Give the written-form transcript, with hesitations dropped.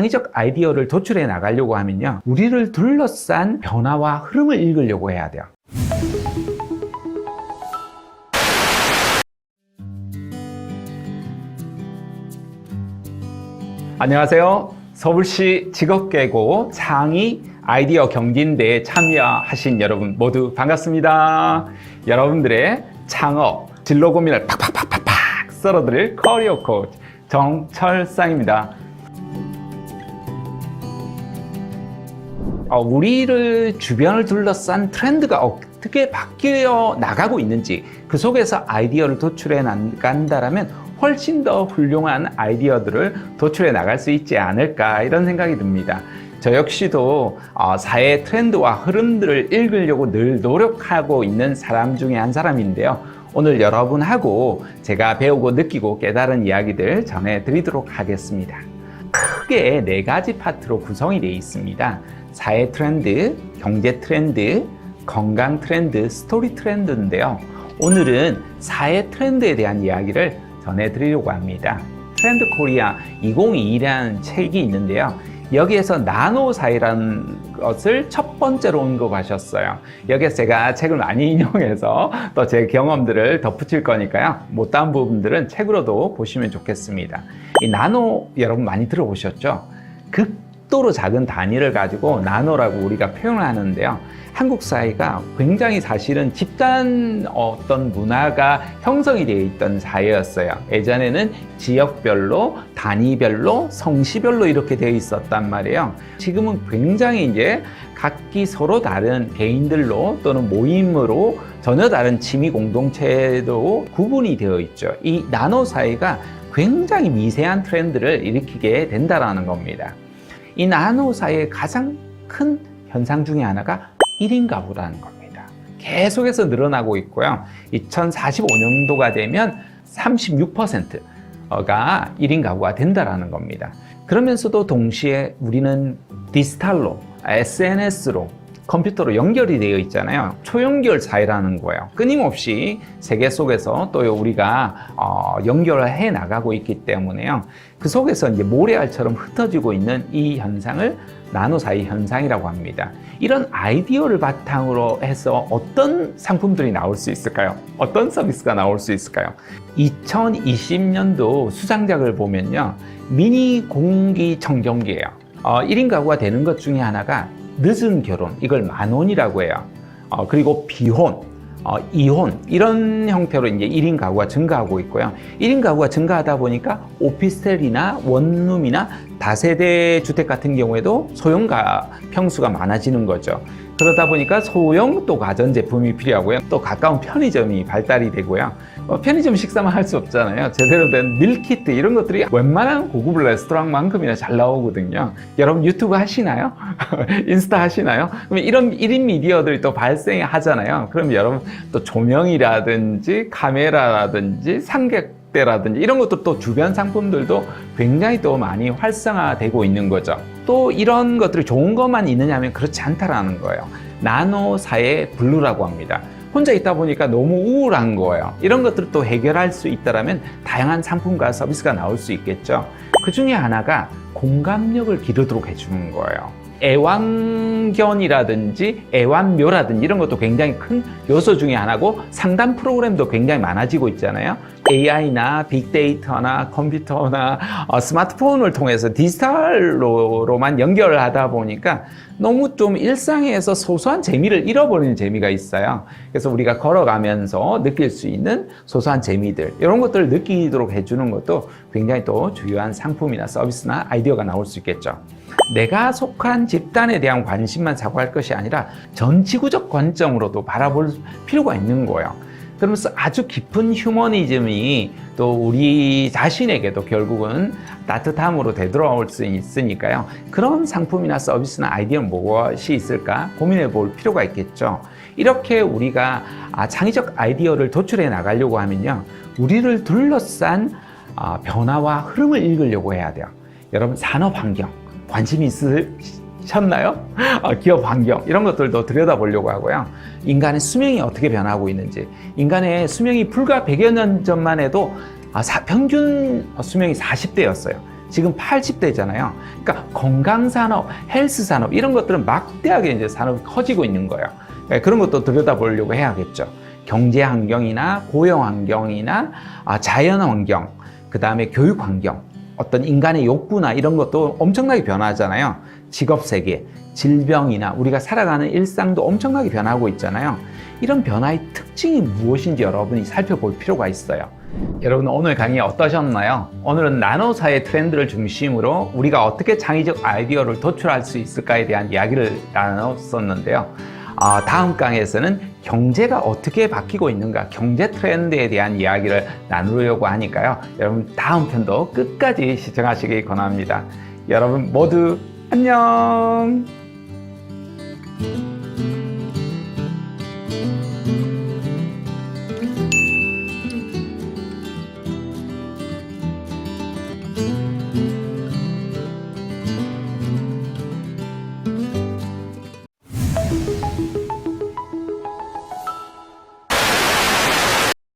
창의적 아이디어를 도출해 나가려고 하면요, 우리를 둘러싼 변화와 흐름을 읽으려고 해야 돼요. 안녕하세요. 서울시 직업계고 창의 아이디어 경진대에 참여하신 여러분 모두 반갑습니다. 여러분들의 창업, 진로 고민을 팍팍팍팍팍 썰어드릴 커리어 코치 정철상입니다. 우리를 주변을 둘러싼 트렌드가 어떻게 바뀌어 나가고 있는지, 그 속에서 아이디어를 도출해 나간다면 훨씬 더 훌륭한 아이디어들을 도출해 나갈 수 있지 않을까, 이런 생각이 듭니다. 저 역시도 사회 트렌드와 흐름들을 읽으려고 늘 노력하고 있는 사람 중에 한 사람인데요. 오늘 여러분하고 제가 배우고 느끼고 깨달은 이야기들 전해드리도록 하겠습니다. 크게 4가지 파트로 구성이 되어 있습니다. 사회 트렌드, 경제 트렌드, 건강 트렌드, 스토리 트렌드인데요. 오늘은 사회 트렌드에 대한 이야기를 전해드리려고 합니다. 트렌드 코리아 2022라는 책이 있는데요. 여기에서 나노 사회라는 것을 첫 번째로 언급하셨어요. 여기에서 제가 책을 많이 인용해서 또 제 경험들을 덧붙일 거니까요, 못다한 부분들은 책으로도 보시면 좋겠습니다. 이 나노 여러분 많이 들어보셨죠? 극도로 작은 단위를 가지고 나노라고 우리가 표현을 하는데요. 한국 사회가 굉장히 사실은 집단 어떤 문화가 형성이 되어 있던 사회였어요. 예전에는 지역별로, 단위별로, 성시별로 이렇게 되어 있었단 말이에요. 지금은 굉장히 이제 각기 서로 다른 개인들로 또는 모임으로 전혀 다른 취미 공동체도 구분이 되어 있죠. 이 나노 사회가 굉장히 미세한 트렌드를 일으키게 된다는 겁니다. 이 나노 사회의 가장 큰 현상 중에 하나가 1인 가구라는 겁니다. 계속해서 늘어나고 있고요. 2045년도가 되면 36%가 1인 가구가 된다는 겁니다. 그러면서도 동시에 우리는 디지털로, SNS로, 컴퓨터로 연결이 되어 있잖아요. 초연결 사회라는 거예요. 끊임없이 세계 속에서 또 우리가 연결을 해 나가고 있기 때문에요. 그 속에서 이제 모래알처럼 흩어지고 있는 이 현상을 나노 사회 현상이라고 합니다. 이런 아이디어를 바탕으로 해서 어떤 상품들이 나올 수 있을까요? 어떤 서비스가 나올 수 있을까요? 2020년도 수상작을 보면요, 미니 공기청정기예요. 1인 가구가 되는 것 중에 하나가 늦은 결혼, 이걸 만혼이라고 해요. 그리고 비혼, 이혼, 이런 형태로 이제 1인 가구가 증가하고 있고요. 1인 가구가 증가하다 보니까 오피스텔이나 원룸이나 다세대 주택 같은 경우에도 소형 평수가 많아지는 거죠. 그러다 보니까 소형 또 가전제품이 필요하고요. 또 가까운 편의점이 발달이 되고요. 편의점 식사만 할 수 없잖아요. 제대로 된 밀키트 이런 것들이 웬만한 고급 레스토랑만큼이나 잘 나오거든요. 여러분 유튜브 하시나요? 인스타 하시나요? 그러면 이런 1인 미디어들이 또 발생하잖아요. 그럼 여러분 또 조명이라든지 카메라라든지 삼각대라든지 이런 것도 또 주변 상품들도 굉장히 또 많이 활성화되고 있는 거죠. 또 이런 것들이 좋은 것만 있느냐 하면 그렇지 않다라는 거예요. 나노 사회 블루라고 합니다. 혼자 있다 보니까 너무 우울한 거예요. 이런 것들을 또 해결할 수 있다면 다양한 상품과 서비스가 나올 수 있겠죠. 그 중에 하나가 공감력을 기르도록 해주는 거예요. 애완견이라든지 애완묘라든지 이런 것도 굉장히 큰 요소 중에 하나고, 상담 프로그램도 굉장히 많아지고 있잖아요. AI나 빅데이터나 컴퓨터나 스마트폰을 통해서 디지털로만 연결을 하다 보니까 너무 좀 일상에서 소소한 재미를 잃어버리는 재미가 있어요. 그래서 우리가 걸어가면서 느낄 수 있는 소소한 재미들, 이런 것들을 느끼도록 해주는 것도 굉장히 또 중요한 상품이나 서비스나 아이디어가 나올 수 있겠죠. 내가 속한 집단에 대한 관심만 사고할 것이 아니라 전 지구적 관점으로도 바라볼 필요가 있는 거예요. 그러면서 아주 깊은 휴머니즘이 또 우리 자신에게도 결국은 따뜻함으로 되돌아올 수 있으니까요. 그런 상품이나 서비스나 아이디어는 무엇이 있을까 고민해 볼 필요가 있겠죠. 이렇게 우리가 창의적 아이디어를 도출해 나가려고 하면요, 우리를 둘러싼 변화와 흐름을 읽으려고 해야 돼요. 여러분, 산업 환경 관심이 있으셨나요? 기업 환경 이런 것들도 들여다보려고 하고요. 인간의 수명이 어떻게 변하고 있는지, 인간의 수명이 불과 100여 년 전만 해도 평균 수명이 40대였어요. 지금 80대잖아요. 그러니까 건강산업, 헬스산업 이런 것들은 막대하게 이제 산업이 커지고 있는 거예요. 그런 것도 들여다보려고 해야겠죠. 경제 환경이나 고용 환경이나 자연 환경, 그 다음에 교육 환경, 어떤 인간의 욕구나 이런 것도 엄청나게 변하잖아요. 직업 세계, 질병이나 우리가 살아가는 일상도 엄청나게 변하고 있잖아요. 이런 변화의 특징이 무엇인지 여러분이 살펴볼 필요가 있어요. 여러분 오늘 강의 어떠셨나요? 오늘은 나노사의 트렌드를 중심으로 우리가 어떻게 창의적 아이디어를 도출할 수 있을까에 대한 이야기를 나눴었는데요. 다음 강의에서는 경제가 어떻게 바뀌고 있는가, 경제 트렌드에 대한 이야기를 나누려고 하니까요. 여러분 다음 편도 끝까지 시청하시기 권합니다. 여러분 모두 안녕!